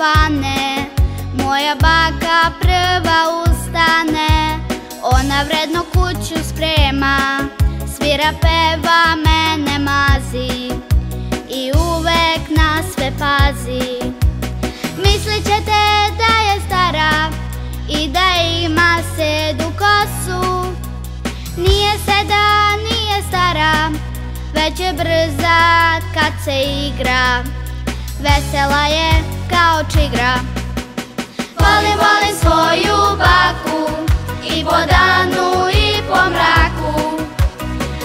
svane, moja baka prva ustane. Ona vredno kuću sprema, svira, peva, mene mazi i uvek na sve pazi. Mislit ćete da je stara i da ima sedu kosu. Nije seda, nije stara, već je brza kad se igra. Vesela je kao čigra. Volim, volim svoju baku, i po danu i po mraku.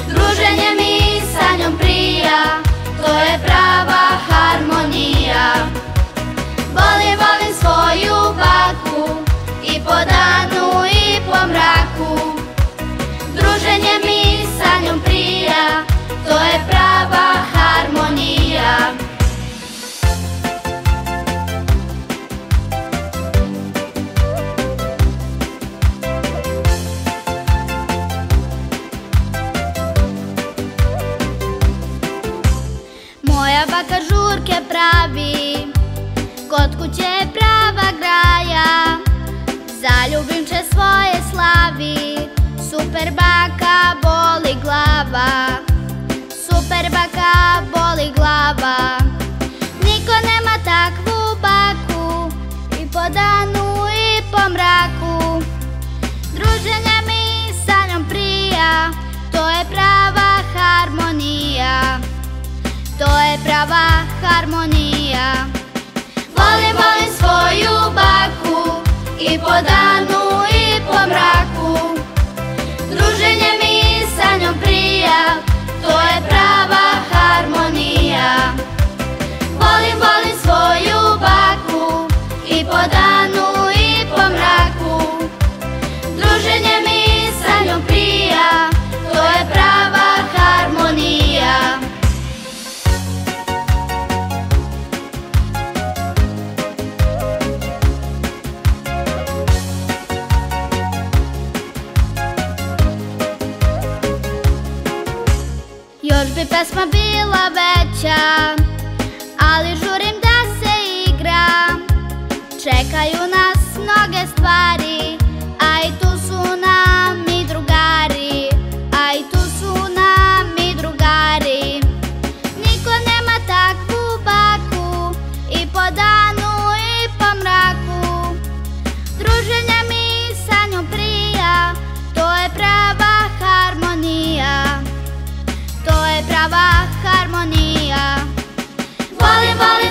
Druženje mi sa njom prija, to je prava harmonija. Volim, volim svoju baku, i po danu i po mraku. Druženje mi sa njom prija, to je prava harmonija. Moja baka žurke pravi, kod kuće je prava graja. Zaljubimče svoje slavi, super baka boli glava. Super baka boli glava. Niko nema takvu baku, i po danu i po mraku. Druženje mi sa njom prija, to je prava harmonija. To je prava harmonija. Volim, volim svoju baku, i po danu i po mraku. Druženje mi sa njom prija, to je prava harmonija. Volim, volim svoju baku, i po danu i po mraku. Druženje mi sa njom prija, to je prava harmonija. Još bi pesma bila veća, ali žurim da se igram. Čekaju nas mnoge stvari, a i tu su nam i drugari. A i tu su nam i drugari. Niko nema takvu baku, i po danu i po mraku. Druženje mi sa njom prija, to je prava harmonija. To je prava harmonija. Volim, volim